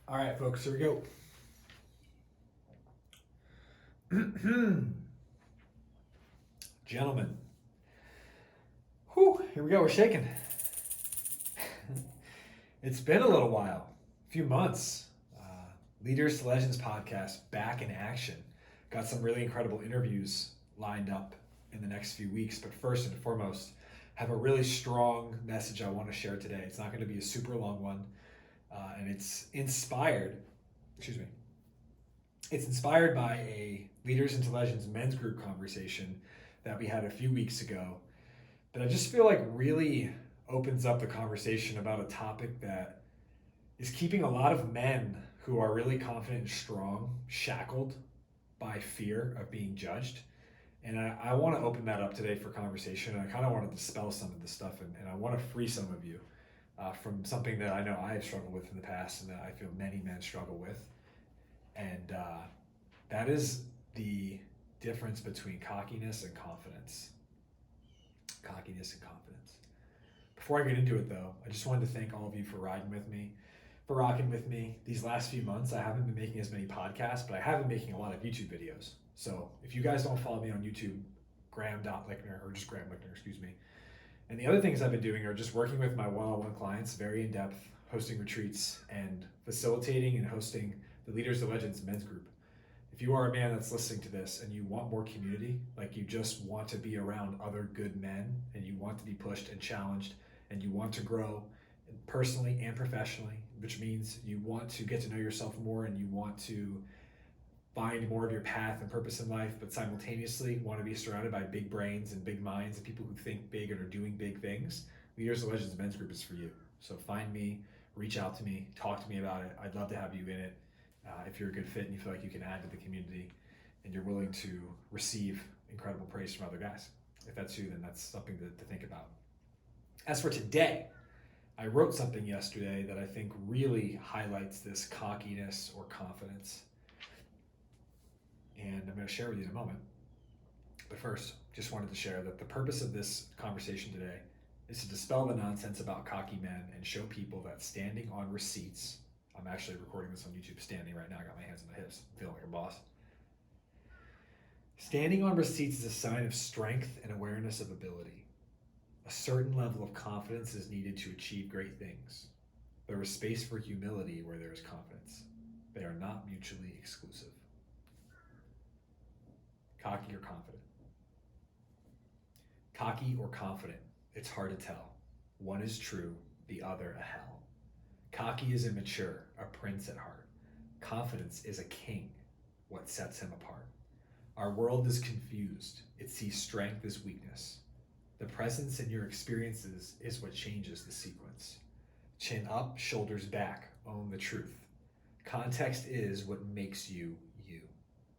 All right, folks, here we go. Gentlemen, here we go. We're shaking. It's been a little while, a few months. Leaders to Legends podcast back in action. Got some really incredible interviews lined up in the next few weeks. But first and foremost, have a really strong message I want to share today. It's not going to be a super long one, and it's inspired. Excuse me. It's inspired by a Leaders into Legends men's group conversation that we had a few weeks ago that I just feel like really opens up the conversation about a topic that is keeping a lot of men who are really confident and strong shackled by fear of being judged. And I want to open that up today for conversation. And I kind of want to dispel some of this stuff, and I want to free some of you from something that I know I have struggled with in the past and that I feel many men struggle with. And that is the difference between cockiness and confidence. Cockiness and confidence. Before I get into it, though, I just wanted to thank all of you for riding with me, for rocking with me. These last few months, I haven't been making as many podcasts, but I have been making a lot of YouTube videos. So if you guys don't follow me on YouTube, Graham.Lickner, or just Graham Lickner, excuse me. And the other things I've been doing are just working with my one-on-one clients, very in-depth, hosting retreats, and facilitating and hosting the Leaders to Legends men's group. If you are a man that's listening to this and you want more community, like you just want to be around other good men and you want to be pushed and challenged and you want to grow personally and professionally, which means you want to get to know yourself more and you want to find more of your path and purpose in life, but simultaneously want to be surrounded by big brains and big minds and people who think big and are doing big things, Leaders to Legends men's group is for you. So find me, reach out to me, talk to me about it. I'd love to have you in it. If you're a good fit and you feel like you can add to the community and you're willing to receive incredible praise from other guys. If that's you, then that's something to think about. As for today, I wrote something yesterday that I think really highlights this cockiness or confidence. And I'm going to share with you in a moment. But first, just wanted to share that the purpose of this conversation today is to dispel the nonsense about cocky men and show people that standing on receipts. I'm actually recording this on YouTube standing right now. I got my hands on my hips. I'm feeling like a boss. Standing on receipts is a sign of strength and awareness of ability. A certain level of confidence is needed to achieve great things. There is space for humility where there is confidence. They are not mutually exclusive. Cocky or confident? Cocky or confident? It's hard to tell. One is true, the other a hell. Cocky is immature, a prince at heart. Confidence is a king, what sets him apart. Our world is confused. It sees strength as weakness. The presence in your experiences is what changes the sequence. Chin up, shoulders back, own the truth. Context is what makes you, you.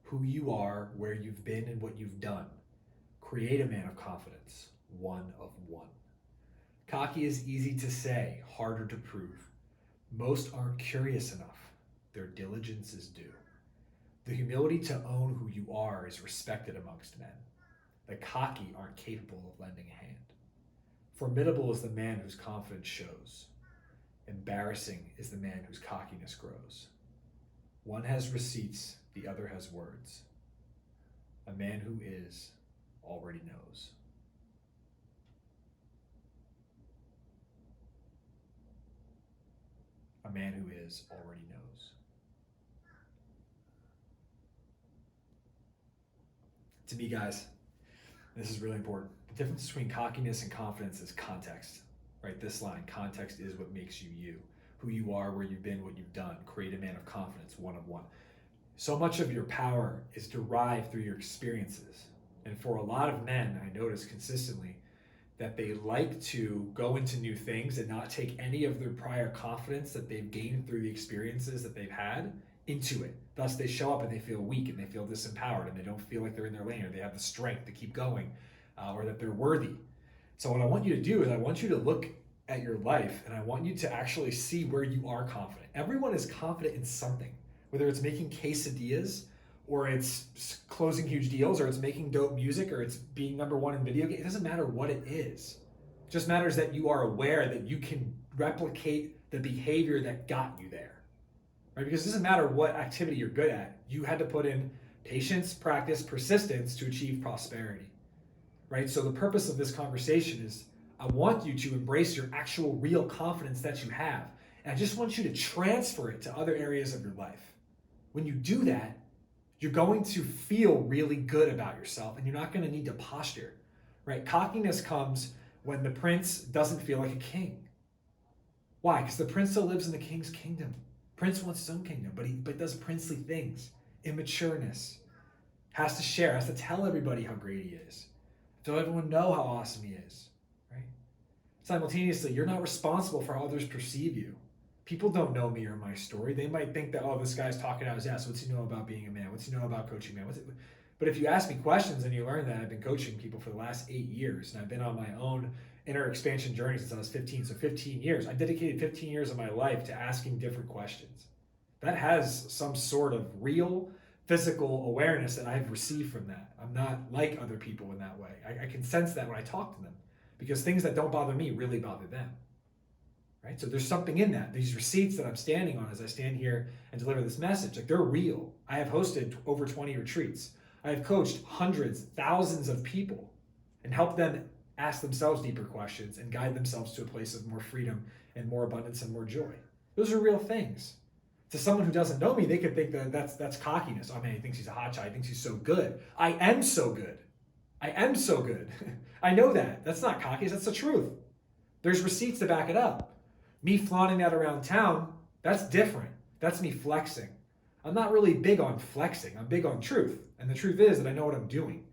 Who you are, where you've been, and what you've done. Create a man of confidence, one of one. Cocky is easy to say, harder to prove. Most aren't curious enough. Their diligence is due. The humility to own who you are is respected amongst men. The cocky aren't capable of lending a hand. Formidable is the man whose confidence shows. Embarrassing is the man whose cockiness grows. One has receipts, the other has words. A man who is already knows. A man who is already knows. To me, guys, this is really important. The difference between cockiness and confidence is context, right? This line, context is what makes you you. Who you are, where you've been, what you've done. Create a man of confidence, one of one. So much of your power is derived through your experiences. And for a lot of men, I notice consistently that they like to go into new things and not take any of their prior confidence that they've gained through the experiences that they've had into it. Thus, they show up and they feel weak and they feel disempowered and they don't feel like they're in their lane or they have the strength to keep going or that they're worthy. So what I want you to do is I want you to look at your life and I want you to actually see where you are confident. Everyone is confident in something, whether it's making quesadillas or it's closing huge deals, or it's making dope music, or it's being number one in video games. It doesn't matter what it is. It just matters that you are aware that you can replicate the behavior that got you there, right? Because it doesn't matter what activity you're good at. You had to put in patience, practice, persistence to achieve prosperity, right? So the purpose of this conversation is I want you to embrace your actual real confidence that you have. And I just want you to transfer it to other areas of your life. When you do that, you're going to feel really good about yourself and you're not going to need to posture, right? Cockiness comes when the prince doesn't feel like a king. Why? Because the prince still lives in the king's kingdom. Prince wants his own kingdom, but he does princely things. Immatureness. Has to share, has to tell everybody how great he is. To let everyone know how awesome he is, right? Simultaneously, you're not responsible for how others perceive you. People don't know me or my story. They might think that, oh, this guy's talking out his ass. What's he know about being a man? What's he know about coaching man? But if you ask me questions and you learn that I've been coaching people for the last 8 years and I've been on my own inner expansion journey since I was 15. So 15 years. I dedicated 15 years of my life to asking different questions. That has some sort of real physical awareness that I've received from that. I'm not like other people in that way. I can sense that when I talk to them because things that don't bother me really bother them. Right? So there's something in that. These receipts that I'm standing on as I stand here and deliver this message, like they're real. I have hosted over 20 retreats. I have coached hundreds, thousands of people and helped them ask themselves deeper questions and guide themselves to a place of more freedom and more abundance and more joy. Those are real things. To someone who doesn't know me, they could think that that's cockiness. Oh man, he thinks he's a hotshot. He thinks he's so good. I am so good. I am so good. I know that. That's not cockiness. That's the truth. There's receipts to back it up. Me flaunting that around town, that's different. That's me flexing. I'm not really big on flexing. I'm big on truth. And the truth is that I know what I'm doing.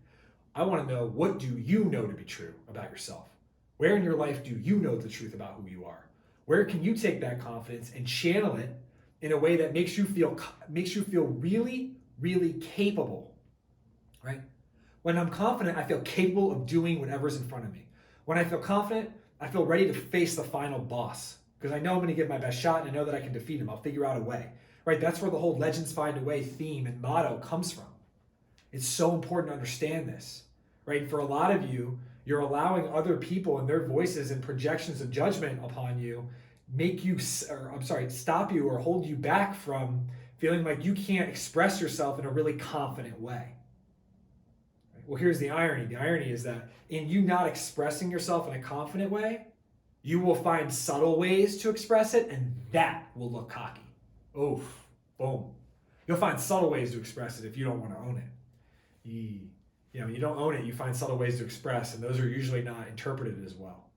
I want to know, what do you know to be true about yourself? Where in your life do you know the truth about who you are? Where can you take that confidence and channel it in a way that makes you feel really, really capable, right? When I'm confident, I feel capable of doing whatever's in front of me. When I feel confident, I feel ready to face the final boss because I know I'm going to give my best shot and I know that I can defeat him. I'll figure out a way, right? That's where the whole legends find a way theme and motto comes from. It's so important to understand this, right? And for a lot of you, you're allowing other people and their voices and projections of judgment upon you stop you or hold you back from feeling like you can't express yourself in a really confident way. Well, here's the irony. The irony is that in you not expressing yourself in a confident way, you will find subtle ways to express it, and that will look cocky. Oof, boom. You'll find subtle ways to express it if you don't want to own it. You don't own it, you find subtle ways to express, and those are usually not interpreted as well.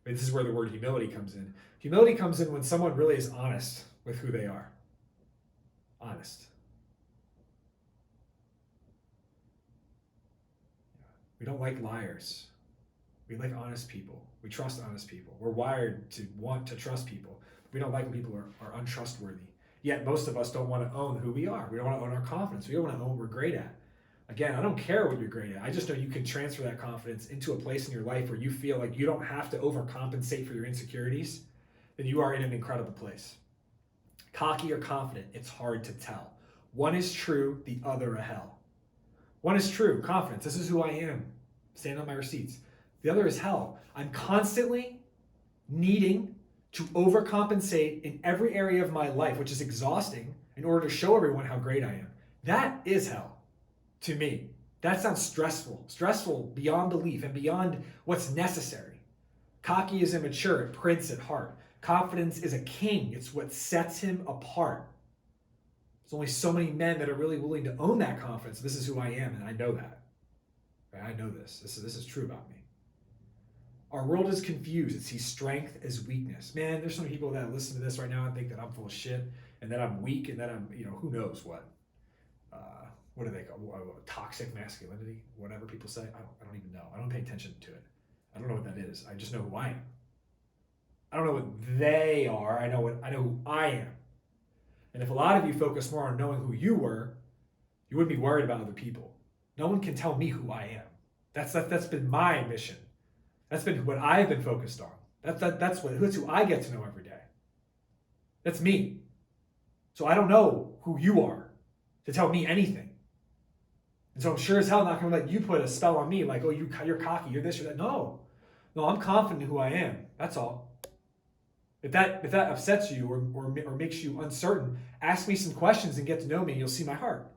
This is where the word humility comes in. Humility comes in when someone really is honest with who they are. Honest. We don't like liars. We like honest people. We trust honest people. We're wired to want to trust people. We don't like when people are untrustworthy. Yet most of us don't want to own who we are. We don't want to own our confidence. We don't want to own what we're great at. Again, I don't care what you're great at. I just know you can transfer that confidence into a place in your life where you feel like you don't have to overcompensate for your insecurities. Then you are in an incredible place. Cocky or confident, it's hard to tell. One is true, the other a hell. One is true, confidence. This is who I am. Stand on my receipts. The other is hell. I'm constantly needing to overcompensate in every area of my life, which is exhausting, in order to show everyone how great I am. That is hell. To me, that sounds stressful beyond belief and beyond what's necessary. Cocky is immature, it prints at heart. Confidence is a king, it's what sets him apart. There's only so many men that are really willing to own that confidence. This is who I am, and I know that. I know this. This is true about me. Our world is confused. It sees strength as weakness. Man, there's some people that listen to this right now and think that I'm full of shit, and that I'm weak, and that I'm, who knows what. What do they call toxic masculinity? Whatever people say. I don't even know. I don't pay attention to it. I don't know what that is. I just know who I am. I don't know what they are. I know who I am. And if a lot of you focus more on knowing who you were, you wouldn't be worried about other people. No one can tell me who I am. That's been my mission. That's been what I've been focused on. That's who I get to know every day. That's me. So I don't know who you are to tell me anything. And so I'm sure as hell not going to let you put a spell on me like, oh, you're cocky, you're this or that. No, I'm confident in who I am. That's all. If that upsets you or makes you uncertain, ask me some questions and get to know me, and you'll see my heart.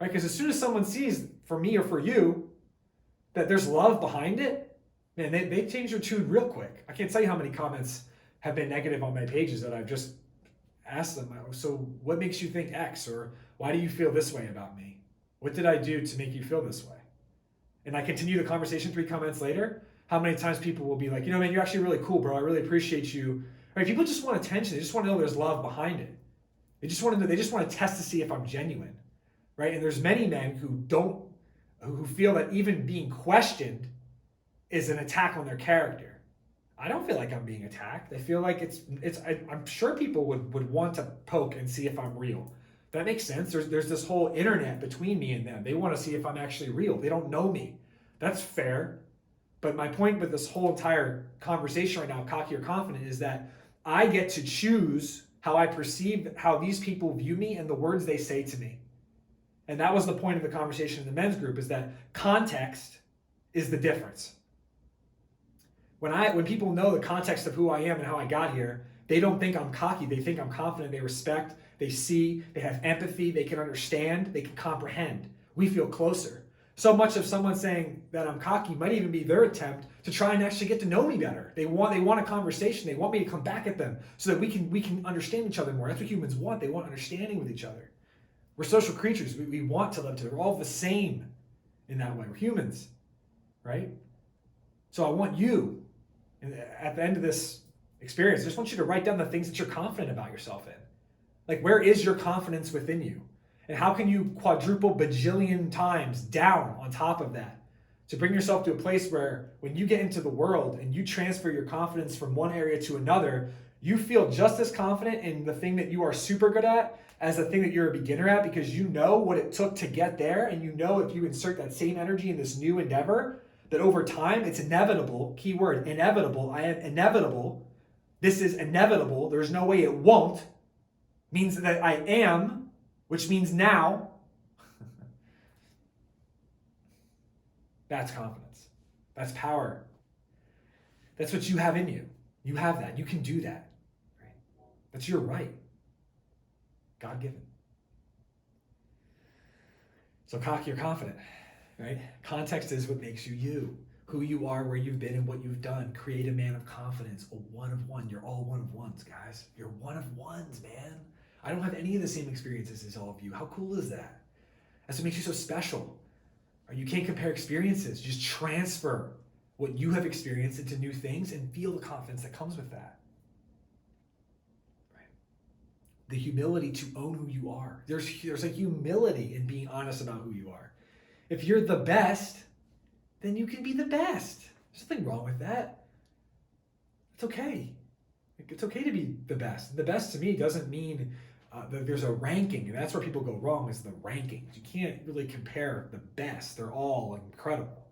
Right? Because as soon as someone sees, for me or for you, that there's love behind it, man, they change your tune real quick. I can't tell you how many comments have been negative on my pages that I've just asked them, so what makes you think X? Or why do you feel this way about me? What did I do to make you feel this way? And I continue the conversation 3 comments later. How many times people will be like, man, you're actually really cool, bro. I really appreciate you. Right? People just want attention. They just want to know there's love behind it. They just want to test to see if I'm genuine. Right? And there's many men who feel that even being questioned is an attack on their character. I don't feel like I'm being attacked. I feel like I'm sure people would want to poke and see if I'm real. That makes sense. There's this whole internet between me and them. They want to see if I'm actually real. They don't know me. That's fair. But my point with this whole entire conversation right now, cocky or confident, is that I get to choose how I perceive how these people view me and the words they say to me. And that was the point of the conversation in the men's group, is that context is the difference. When people know the context of who I am and how I got here, they don't think I'm cocky. They think I'm confident. They respect, they see, they have empathy, they can understand, they can comprehend. We feel closer. So much of someone saying that I'm cocky might even be their attempt to try and actually get to know me better. They want a conversation. They want me to come back at them so that we can understand each other more. That's what humans want. They want understanding with each other. We're social creatures. We want to live together. We're all the same in that way. We're humans, right? So I want you, at the end of this experience, I just want you to write down the things that you're confident about yourself in. Like, where is your confidence within you? And how can you quadruple bajillion times down on top of that to bring yourself to a place where when you get into the world and you transfer your confidence from one area to another, you feel just as confident in the thing that you are super good at as the thing that you're a beginner at, because you know what it took to get there, and you know if you insert that same energy in this new endeavor, that over time it's inevitable. Key word, inevitable. I am inevitable. This is inevitable. There's no way it won't. Means that I am, which means now. That's confidence. That's power. That's what you have in you. You have that. You can do that. Right? That's your right. God-given. So cocky or confident, right? Context is what makes you you. Who you are, where you've been, and what you've done. Create a man of confidence, a one of one. You're all one of ones, guys. You're one of ones, man. I don't have any of the same experiences as all of you. How cool is that? That's what makes you so special. You can't compare experiences. Just transfer what you have experienced into new things and feel the confidence that comes with that. Right? The humility to own who you are. There's a humility in being honest about who you are. If you're the best, then you can be the best. There's nothing wrong with that. It's okay. It's okay to be the best. The best to me doesn't mean that there's a ranking, and that's where people go wrong, is the rankings. You can't really compare the best. They're all incredible.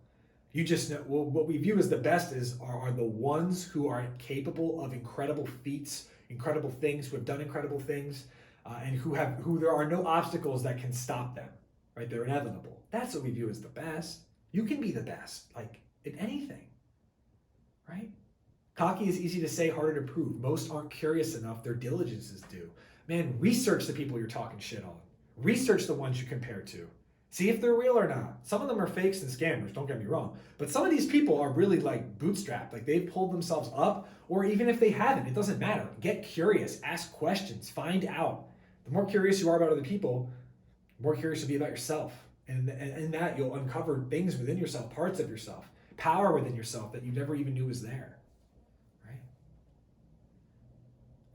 You just know, well, what we view as the best are the ones who are capable of incredible feats, incredible things, who have done incredible things, and who there are no obstacles that can stop them. Right? They're inevitable. That's what we view as the best. You can be the best, like in anything. Right? Cocky is easy to say, harder to prove. Most aren't curious enough. Their diligence is due. Man, research the people you're talking shit on. Research the ones you compare to. See if they're real or not. Some of them are fakes and scammers, don't get me wrong. But some of these people are really like bootstrapped. Like they've pulled themselves up, or even if they haven't, it doesn't matter. Get curious, ask questions, find out. The more curious you are about other people, the more curious you'll be about yourself. And in that, you'll uncover things within yourself, parts of yourself, power within yourself that you never even knew was there.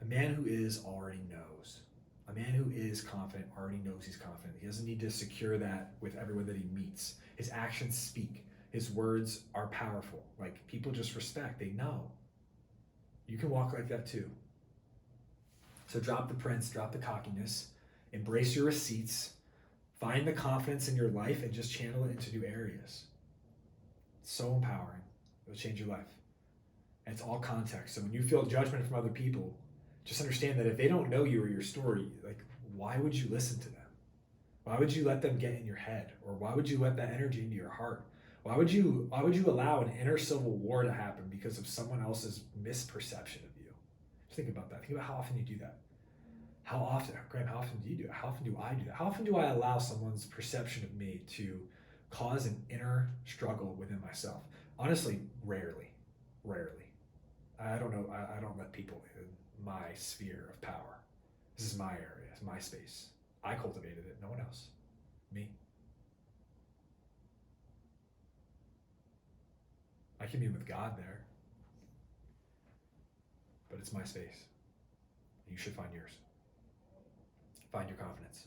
A man who is already knows. A man who is confident already knows he's confident. He doesn't need to secure that with everyone that he meets. His actions speak. His words are powerful. Like, people just respect. They know. You can walk like that too. So drop the prince, drop the cockiness, embrace your receipts, find the confidence in your life, and just channel it into new areas. It's so empowering. It'll change your life. And it's all context. So when you feel judgment from other people, just understand that if they don't know you or your story, like, why would you listen to them? Why would you let them get in your head? Or why would you let that energy into your heart? Why would you allow an inner civil war to happen because of someone else's misperception of you? Just think about that. Think about how often you do that. How often, Graham, how often do you do it? How often do I do that? How often do I allow someone's perception of me to cause an inner struggle within myself? Honestly, rarely. Rarely. I don't know. I don't let people in my sphere of power. This is my area. It's my space. I cultivated it. No one else. Me. I commune with God there, but it's my space. You should find yours. Find your confidence.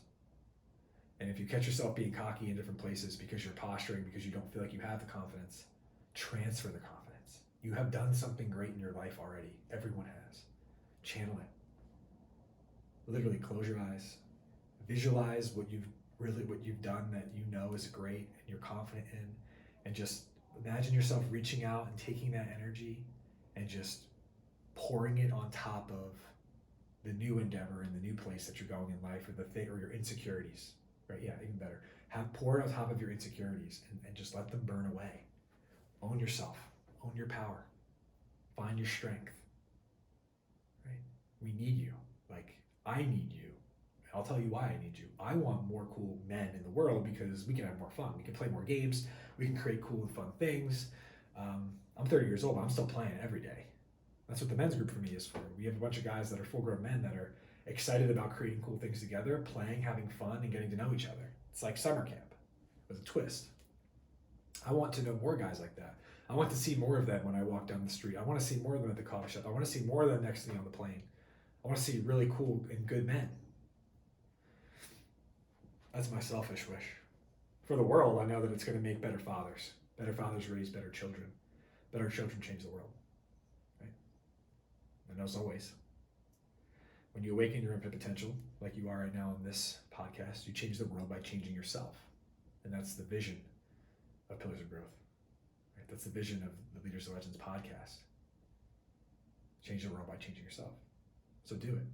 And if you catch yourself being cocky in different places because you're posturing, because you don't feel like you have the confidence, transfer the confidence. You have done something great in your life already. Everyone has. Channel it. Literally close your eyes. Visualize what you've done that you know is great and you're confident in, and just imagine yourself reaching out and taking that energy and just pouring it on top of the new endeavor and the new place that you're going in life, or the thing, or your insecurities, right? Yeah, even better. Pour it on top of your insecurities and just let them burn away. Own yourself. Own your power. Find your strength. Right? We need you. Like, I need you. I'll tell you why I need you. I want more cool men in the world because we can have more fun. We can play more games. We can create cool and fun things. I'm 30 years old, but I'm still playing every day. That's what the men's group for me is for. We have a bunch of guys that are full-grown men that are excited about creating cool things together, playing, having fun, and getting to know each other. It's like summer camp with a twist. I want to know more guys like that. I want to see more of them when I walk down the street. I want to see more of them at the coffee shop. I want to see more of them next to me on the plane. I want to see really cool and good men. That's my selfish wish. For the world, I know that it's going to make better fathers. Better fathers raise better children. Better children change the world. Right? And as always, when you awaken your infinite potential, like you are right now in this podcast, you change the world by changing yourself. And that's the vision of Pillars of Growth. Right? That's the vision of the Leaders and Legends podcast. Change the world by changing yourself. So do it.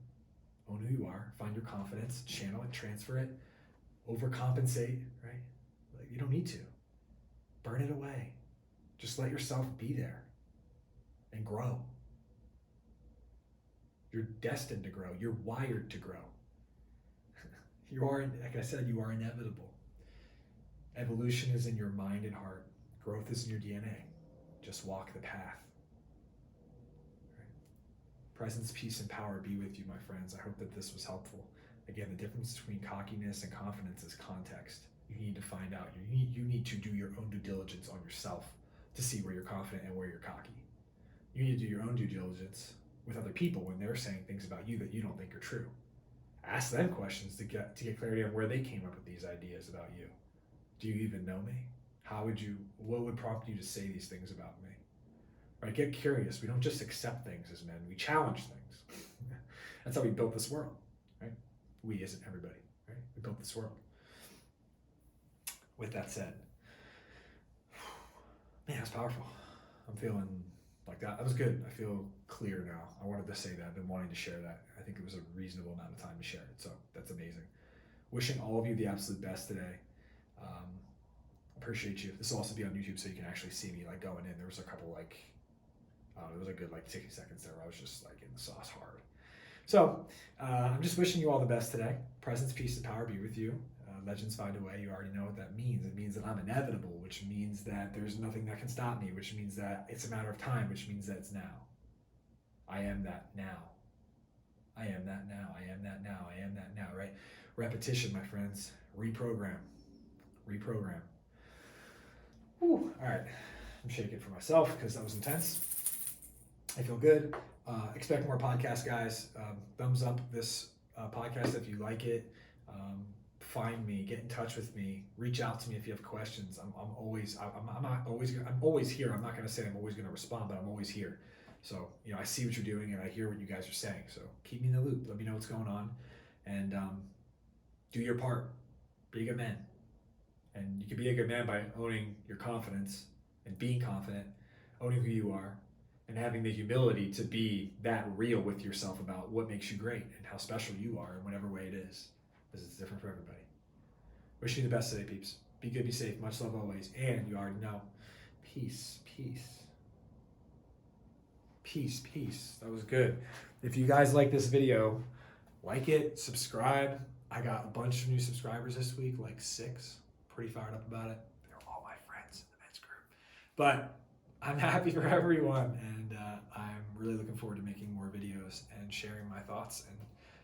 Own who you are. Find your confidence. Channel it. Transfer it. Overcompensate. Right? Like, you don't need to. Burn it away. Just let yourself be there and grow. You're destined to grow. You're wired to grow. You are, like I said, you are inevitable. Evolution is in your mind and heart. Growth is in your DNA. Just walk the path. Right? Presence, peace, and power be with you, my friends. I hope that this was helpful. Again, the difference between cockiness and confidence is context. You need to find out. You need to do your own due diligence on yourself to see where you're confident and where you're cocky. You need to do your own due diligence with other people when they're saying things about you that you don't think are true. Ask them questions to get clarity on where they came up with these ideas about you. Do you even know me? What would prompt you to say these things about me? Right? Get curious. We don't just accept things as men. We challenge things. That's how we built this world, right? We isn't everybody, right? We built this world. With that said, man, it's powerful. I'm feeling like that. That was good. I feel clear now. I wanted to say that. I've been wanting to share that. I think it was a reasonable amount of time to share it. So that's amazing. Wishing all of you the absolute best today. Appreciate you. This will also be on YouTube so you can actually see me like going in. There was a couple there was a good 60 seconds there where I was just like in the sauce hard. So I'm just wishing you all the best today. Presence, peace, and power be with you. Legends find a way. You already know what that means. It means that I'm inevitable, which means that there's nothing that can stop me, which means that it's a matter of time, which means that it's now. I am that now. I am that now. I am that now. I am that now, right? Repetition, my friends. Reprogram. Whew. All right. I'm shaking for myself because that was intense. I feel good. Expect more podcasts, guys. Thumbs up this podcast if you like it. Find me, get in touch with me, reach out to me if you have questions. I'm always here. I'm not going to say I'm always going to respond, but I'm always here. So, I see what you're doing and I hear what you guys are saying. So keep me in the loop. Let me know what's going on, and do your part. Be a good man. And you can be a good man by owning your confidence and being confident, owning who you are, and having the humility to be that real with yourself about what makes you great and how special you are in whatever way it is, because it's different for everybody. Wishing you the best today, peeps. Be good, be safe. Much love always. And you already know. Peace. That was good. If you guys like this video, like it, subscribe. I got a bunch of new subscribers this week, like 6. Pretty fired up about it. They're all my friends in the men's group. But I'm happy for everyone, and I'm really looking forward to making more videos and sharing my thoughts, and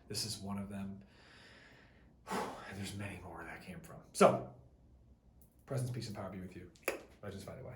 this is one of them. And there's many more that came from. So, presence, peace, and power be with you. Legends fight away.